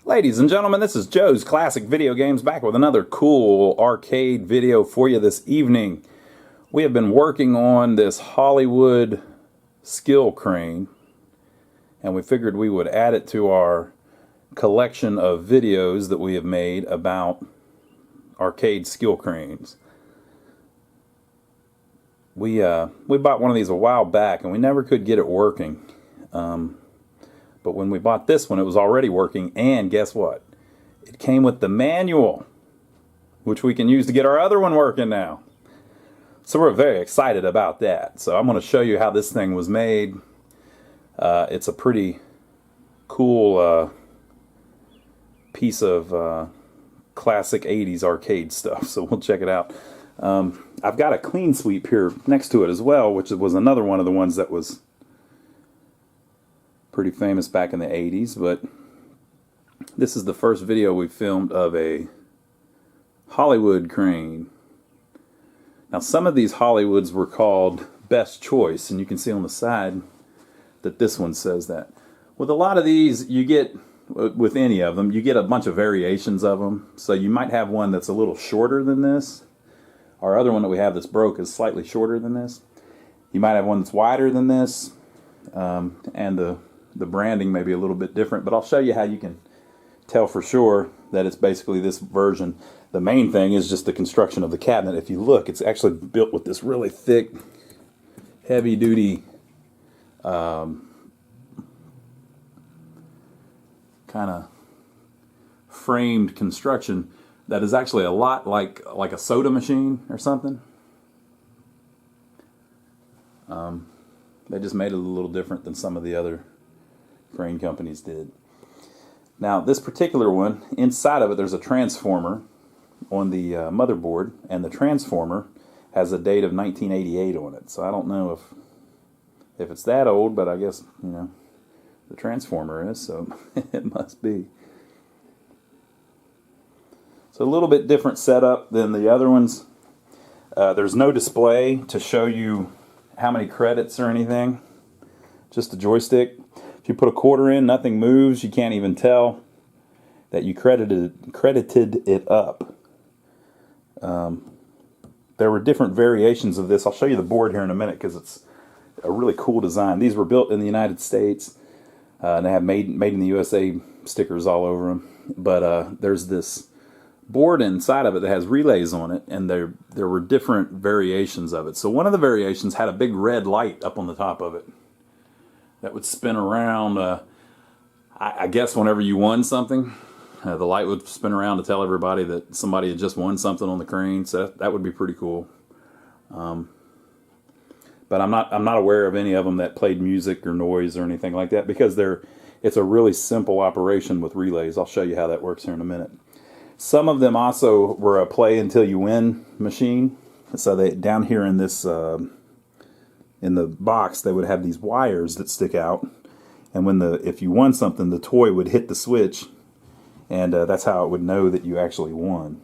Ladies and gentlemen, this is Joe's Classic Video Games back with another cool arcade video for you this evening. We have been working on this Hollywood skill crane, and we figured we would add it to our collection of videos that we have made about arcade skill cranes. We bought one of these a while back, and we never could get it working. But when we bought this one, it was already working, and guess what? It came with the manual, which we can use to get our other one working now. So we're very excited about that. So I'm going to show you how this thing was made. It's a pretty cool piece of classic 80s arcade stuff, so we'll check it out. I've got a clean sweep here next to it as well, which was another one of the ones that was pretty famous back in the 80s, but this is the first video we filmed of a Hollywood crane. Now some of these Hollywoods were called Best Choice, and you can see on the side that this one says that. With a lot of these, you get, with any of them, you get a bunch of variations of them. So you might have one that's a little shorter than this. Our other one that we have that's broke is slightly shorter than this. You might have one that's wider than this, and the branding may be a little bit different, but I'll show you how you can tell for sure that it's basically this version. The main thing is just the construction of the cabinet. If you look, it's actually built with this really thick, heavy-duty kind of framed construction that is actually a lot like a soda machine or something. They just made it a little different than some of the other crane companies did. Now this particular one, inside of it there's a transformer on the motherboard, and the transformer has a date of 1988 on it. So I don't know if it's that old, but I guess, you know, the transformer is, so it must be. So a little bit different setup than the other ones. There's no display to show you how many credits or anything, just a joystick. If you put a quarter in, nothing moves. You can't even tell that you credited it up. There were different variations of this. I'll show you the board here in a minute because it's a really cool design. These were built in the United States. And they have made in the USA stickers all over them. But there's this board inside of it that has relays on it, and there were different variations of it. So one of the variations had a big red light up on the top of it that would spin around. I guess whenever you won something, the light would spin around to tell everybody that somebody had just won something on the crane. So that would be pretty cool. But I'm not aware of any of them that played music or noise or anything like that, because it's a really simple operation with relays. I'll show you how that works here in a minute. Some of them also were a play until you win machine. So they, down here in this in the box, they would have these wires that stick out, and if you won something, the toy would hit the switch, and that's how it would know that you actually won.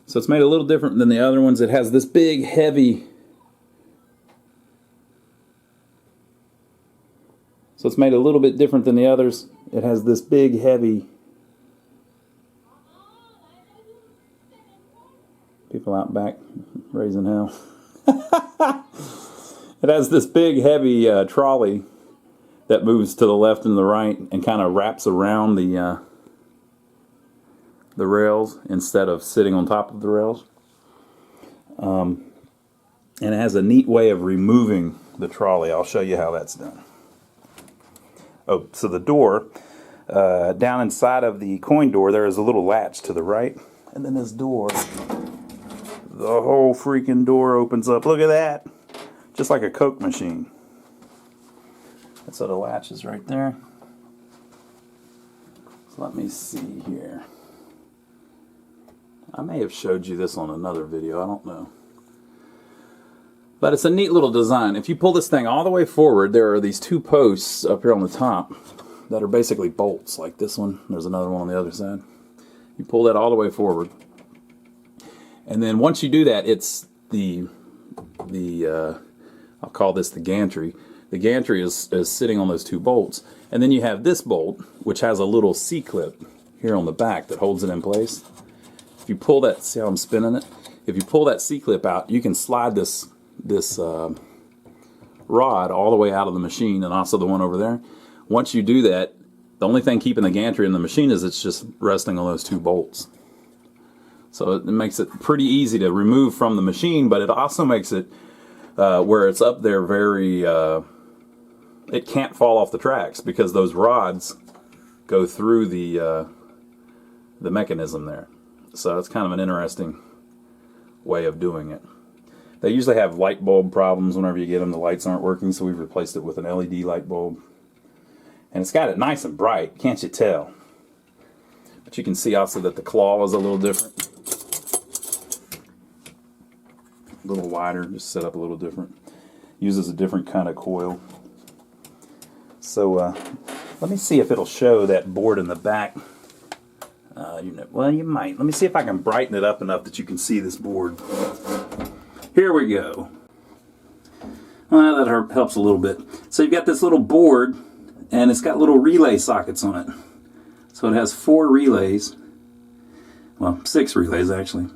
So it's made a little different than the other ones. It has this big, heavy... So it's made a little bit different than the others. It has this big, heavy... People out back raising hell. It has this big, heavy trolley that moves to the left and the right and kind of wraps around the rails instead of sitting on top of the rails. And it has a neat way of removing the trolley. I'll show you how that's done. Oh, so the door, down inside of the coin door, there is a little latch to the right. And then this door, the whole freaking door opens up. Look at that. Just like a Coke machine. So the latch is right there. So let me see here. I may have showed you this on another video, I don't know. But it's a neat little design. If you pull this thing all the way forward, there are these two posts up here on the top that are basically bolts, like this one. There's another one on the other side. You pull that all the way forward. And then once you do that, it's the I'll call this the gantry. The gantry is sitting on those two bolts. And then you have this bolt, which has a little C-clip here on the back that holds it in place. If you pull that, see how I'm spinning it? If you pull that C-clip out, you can slide this rod all the way out of the machine, and also the one over there. Once you do that, the only thing keeping the gantry in the machine is it's just resting on those two bolts. So it makes it pretty easy to remove from the machine, but it also makes it where it's up there very... it can't fall off the tracks because those rods go through the mechanism there. So it's kind of an interesting way of doing it. They usually have light bulb problems whenever you get them. The lights aren't working, so we've replaced it with an LED light bulb. And it's got it nice and bright, can't you tell? But you can see also that the claw is a little different. A little wider, just set up a little different. Uses a different kind of coil. So let me see if it'll show that board in the back. Well, you might. Let me see if I can brighten it up enough that you can see this board. Here we go. Well, that helps a little bit. So you've got this little board, and it's got little relay sockets on it. So it has 4 relays. Well, 6 relays actually.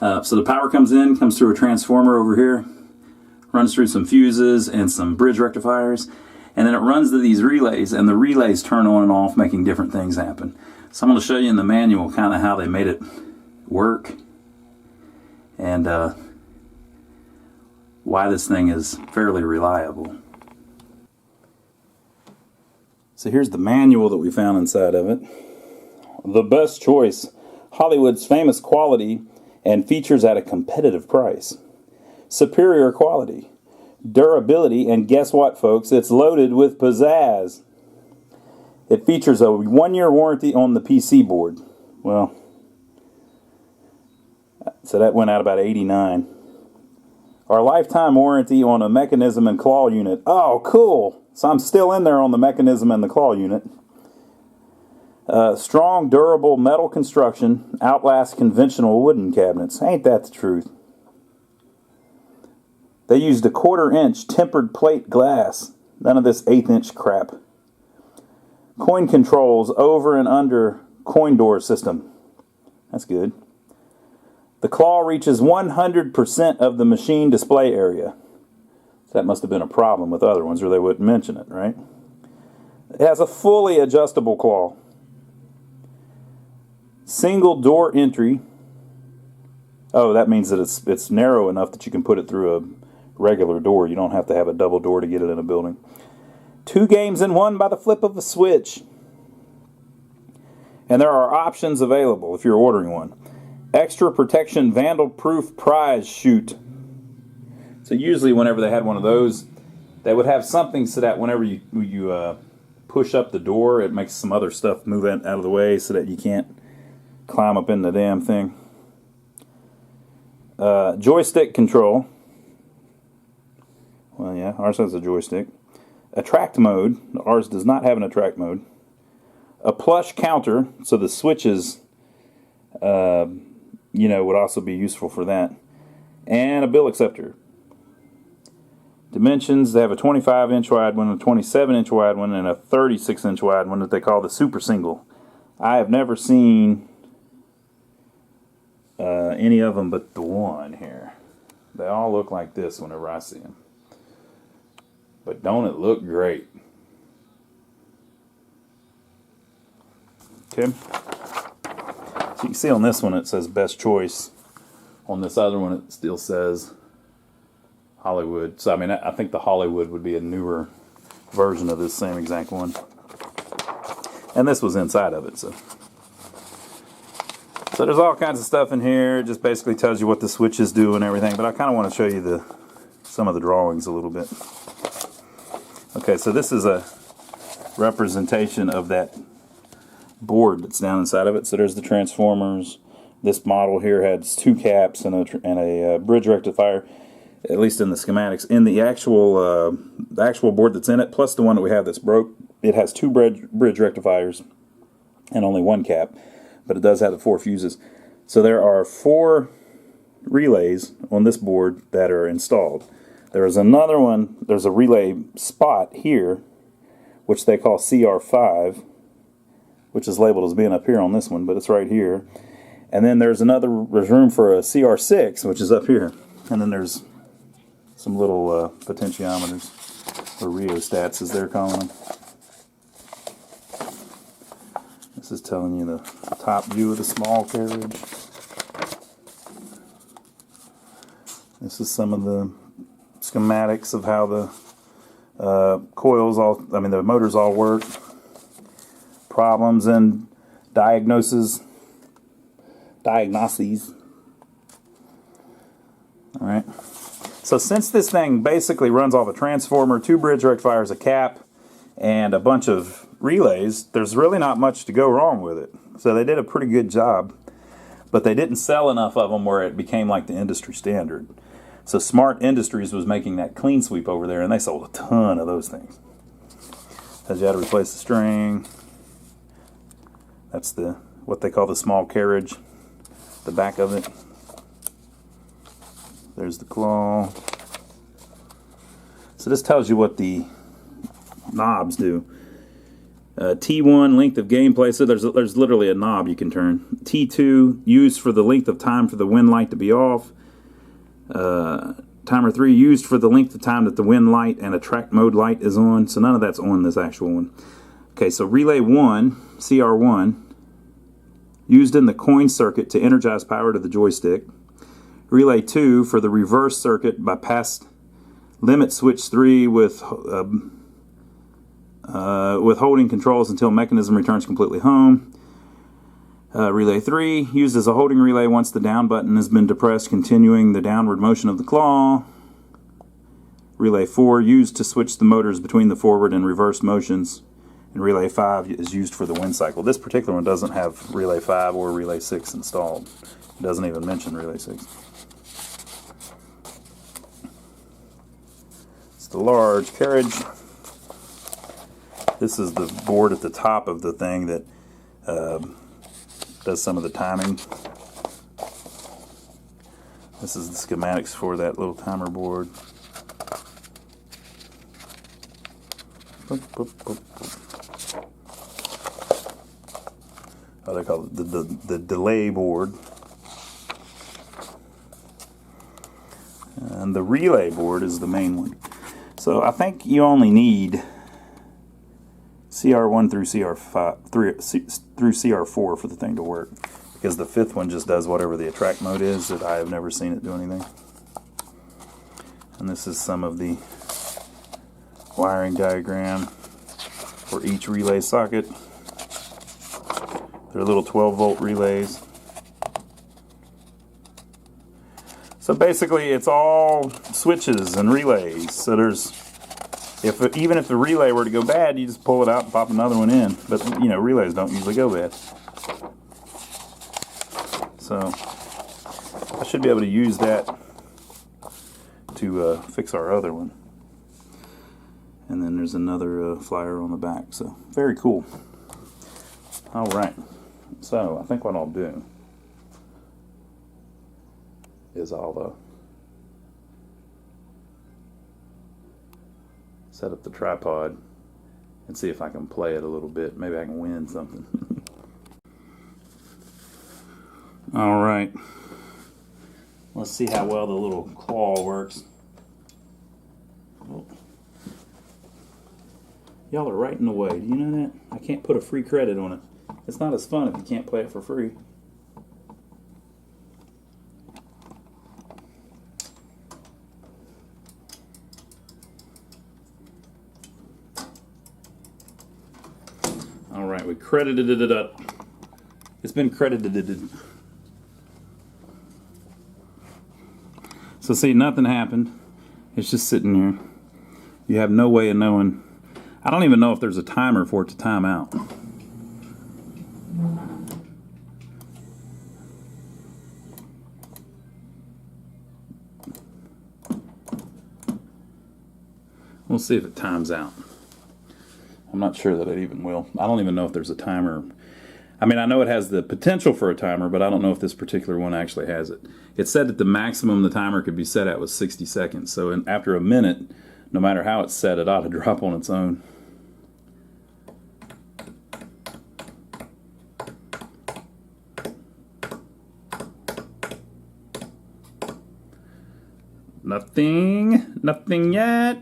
So the power comes through a transformer over here, runs through some fuses and some bridge rectifiers, and then it runs to these relays, and the relays turn on and off, making different things happen. So I'm going to show you in the manual kind of how they made it work, and why this thing is fairly reliable. So here's the manual that we found inside of it. The best choice, Hollywood's famous quality and features at a competitive price. Superior quality, durability, and guess what, folks? It's loaded with pizzazz. It features a 1-year warranty on the PC board. Well, so that went out about $89. Our lifetime warranty on a mechanism and claw unit. Oh, cool! So I'm still in there on the mechanism and the claw unit. Strong, durable metal construction outlasts conventional wooden cabinets. Ain't that the truth? They used a 1/4-inch tempered plate glass. None of this 1/8-inch crap. Coin controls over and under coin door system. That's good. The claw reaches 100% of the machine display area. So that must have been a problem with other ones, or they wouldn't mention it, right? It has a fully adjustable claw. Single door entry. Oh, that means that it's narrow enough that you can put it through a regular door. You don't have to have a double door to get it in a building. 2 games in 1 by the flip of a switch. And there are options available if you're ordering one. Extra protection vandal-proof prize chute. So usually whenever they had one of those, they would have something so that whenever you push up the door, it makes some other stuff move out of the way so that you can't climb up in the damn thing. Joystick control. Well, yeah, ours has a joystick. Attract mode. Ours does not have an attract mode. A plush counter, so the switches, would also be useful for that. And a bill acceptor. Dimensions, they have a 25-inch wide one, a 27-inch wide one, and a 36-inch wide one that they call the super single. I have never seen any of them but the one here. They all look like this whenever I see them. But don't it look great? Okay. So you can see on this one it says best choice. On this other one it still says Hollywood. So I mean, I think the Hollywood would be a newer version of this same exact one. And this was inside of it, so there's all kinds of stuff in here. It just basically tells you what the switches do and everything, but I kind of want to show you some of the drawings a little bit. Okay, so this is a representation of that board that's down inside of it. So there's the transformers. This model here has 2 caps and a bridge rectifier, at least in the schematics. In the actual board that's in it, plus the one that we have that's broke, it has 2 bridge rectifiers and only 1 cap, but it does have the 4 fuses. So there are 4 relays on this board that are installed. There's another one, there's a relay spot here, which they call CR5, which is labeled as being up here on this one, but it's right here. And then there's room for a CR6, which is up here. And then there's some little potentiometers, or rheostats as they're calling them. This is telling you the top view of the small carriage. This is some of the schematics of how the the motors all work. Problems and diagnoses. Alright. So since this thing basically runs off a transformer, 2 bridge rectifiers, a cap, and a bunch of relays, there's really not much to go wrong with it. So they did a pretty good job. But they didn't sell enough of them where it became like the industry standard. So Smart Industries was making that clean sweep over there, and they sold a ton of those things. Because you had to replace the string. That's what they call the small carriage, the back of it. There's the claw. So this tells you what the knobs do. T1, length of gameplay. So there's literally a knob you can turn. T2, used for the length of time for the wind light to be off. Timer 3, used for the length of time that the wind light and attract mode light is on. So none of that's on this actual one. Okay, so relay 1, CR1, used in the coin circuit to energize power to the joystick. Relay 2 for the reverse circuit bypass limit switch 3 with holding controls until mechanism returns completely home. Relay 3, used as a holding relay once the down button has been depressed, continuing the downward motion of the claw. Relay 4, used to switch the motors between the forward and reverse motions. And relay 5 is used for the wind cycle. This particular one doesn't have relay 5 or relay 6 installed. It doesn't even mention relay 6. It's the large carriage. This is the board at the top of the thing that does some of the timing. This is the schematics for that little timer board. Oh, they call it the delay board. And the relay board is the main one. So I think you only need CR1 through CR5 through CR4 for the thing to work, because the 5th one just does whatever the attract mode is. That I have never seen it do anything. And this is some of the wiring diagram for each relay socket. They're little 12-volt relays. So basically, it's all switches and relays. So even if the relay were to go bad, you just pull it out and pop another one in. But relays don't usually go bad. So I should be able to use that to fix our other one. And then there's another flyer on the back. So very cool. All right. So I think what I'll do is I'll set up the tripod and see if I can play it a little bit. Maybe I can win something. All right. Let's see how well the little claw works. Oh. Y'all are right in the way. Do you know that? I can't put a free credit on it. It's not as fun if you can't play it for free. All right, we credited it up. It's been credited. So see, nothing happened. It's just sitting there. You have no way of knowing. I don't even know if there's a timer for it to time out. We'll see if it times out. I'm not sure that it even will. I don't even know if there's a timer. I mean, I know it has the potential for a timer, but I don't know if this particular one actually has it. It said that the maximum the timer could be set at was 60 seconds. So after a minute, no matter how it's set, it ought to drop on its own. Nothing yet.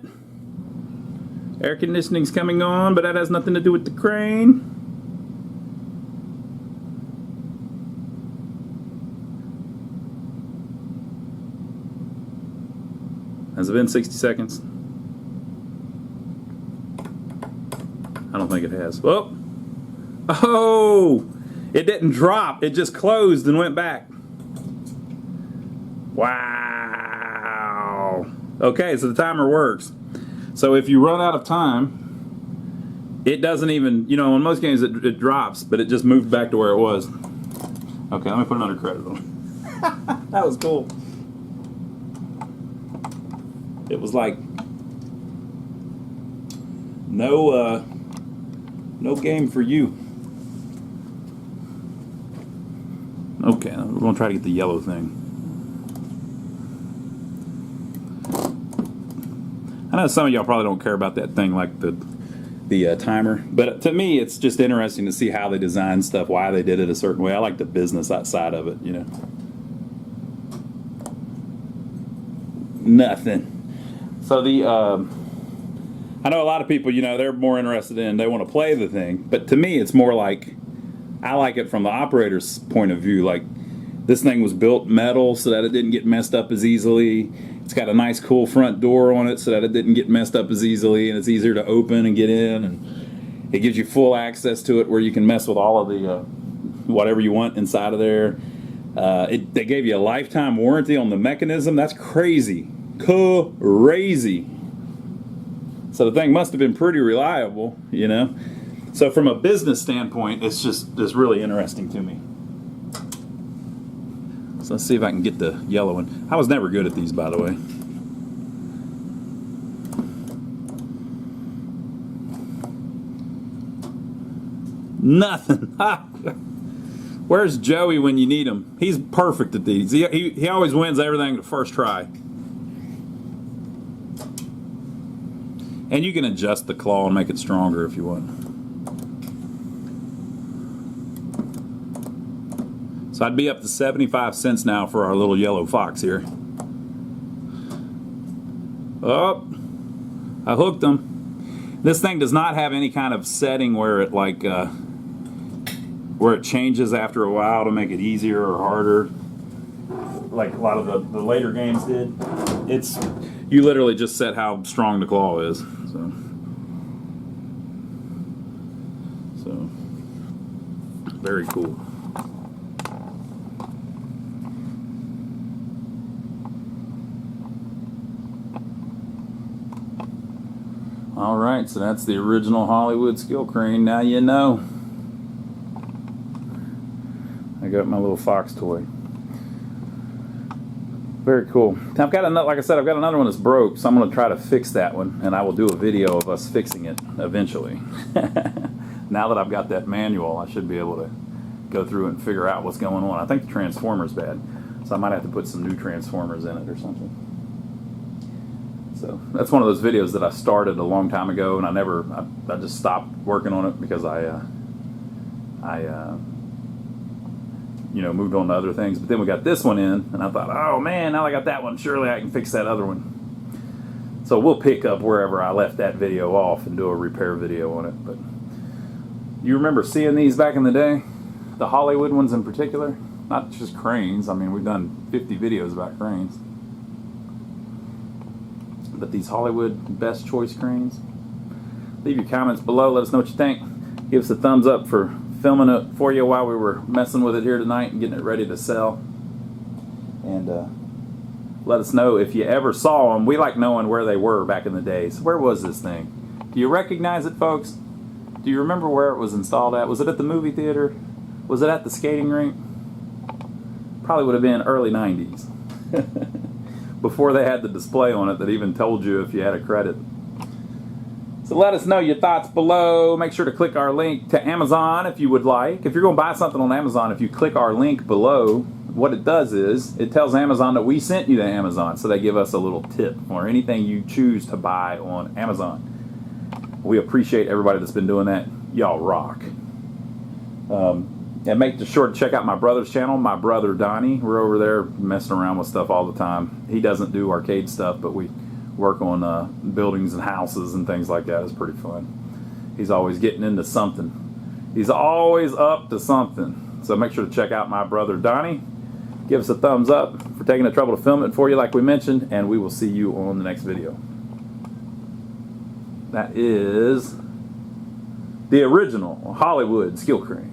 Air conditioning's coming on, but that has nothing to do with the crane. Has it been 60 seconds? I don't think it has. Oh! Oh! It didn't drop. It just closed and went back. Wow! Okay, so the timer works. So if you run out of time, it doesn't even, you know, in most games it drops, but it just moved back to where it was. Okay, let me put another credit on it. That was cool. It was like no game for you. Okay, we're gonna try to get the yellow thing. I know some of y'all probably don't care about that thing like the timer, but to me it's just interesting to see how they design stuff, why they did it a certain way. I like the business side of it, you know. Nothing. So I know a lot of people, you know, they're more interested in, they want to play the thing, but to me it's more like, I like it from the operator's point of view. Like, this thing was built metal so that it didn't get messed up as easily. It's got a nice cool front door on it so that it didn't get messed up as easily, and it's easier to open and get in, and it gives you full access to it where you can mess with all of the whatever you want inside of there. They gave you a lifetime warranty on the mechanism. That's crazy. Crazy. So the thing must have been pretty reliable, you know. So from a business standpoint, it's really interesting to me. So let's see if I can get the yellow one. I was never good at these, by the way. Nothing. Where's Joey when you need him? He's perfect at these. He always wins everything the first try. And you can adjust the claw and make it stronger if you want. So I'd be up to 75 cents now for our little yellow fox here. Oh, I hooked him. This thing does not have any kind of setting where it where it changes after a while to make it easier or harder, like a lot of the later games did. You literally just set how strong the claw is. So very cool. All right, so that's the original Hollywood skill crane. Now you know. I got my little fox toy. Very cool. I've got another, like I said, I've got another one that's broke, so I'm going to try to fix that one, and I will do a video of us fixing it eventually. Now that I've got that manual, I should be able to go through and figure out what's going on. I think the transformer's bad, so I might have to put some new transformers in it or something. So that's one of those videos that I started a long time ago, and I just stopped working on it because I moved on to other things. But then we got this one in, and I thought, oh man, now I got that one. Surely I can fix that other one. So we'll pick up wherever I left that video off and do a repair video on it. But you remember seeing these back in the day? The Hollywood ones in particular? Not just cranes. I mean, we've done 50 videos about cranes. But these Hollywood best choice cranes. Leave your comments below. Let us know what you think. Give us a thumbs up for filming it for you while we were messing with it here tonight and getting it ready to sell. And let us know if you ever saw them. We like knowing where they were back in the day. So where was this thing? Do you recognize it, folks? Do you remember where it was installed at? Was it at the movie theater? Was it at the skating rink? Probably would have been early 90s. Before they had the display on it that even told you if you had a credit. So So let us know your thoughts below. Make sure to click our link to Amazon if you would like. If you're going to buy something on Amazon, if you click our link below, what it does is it tells Amazon that we sent you to Amazon, so they give us a little tip for anything you choose to buy on Amazon. We appreciate everybody that's been doing that. Y'all rock. And make sure to check out my brother's channel, my brother Donnie. We're over there messing around with stuff all the time. He doesn't do arcade stuff, but we work on buildings and houses and things like that. It's pretty fun. He's always getting into something. He's always up to something. So make sure to check out my brother Donnie. Give us a thumbs up for taking the trouble to film it for you like we mentioned, and we will see you on the next video. That is the original Hollywood skill crane.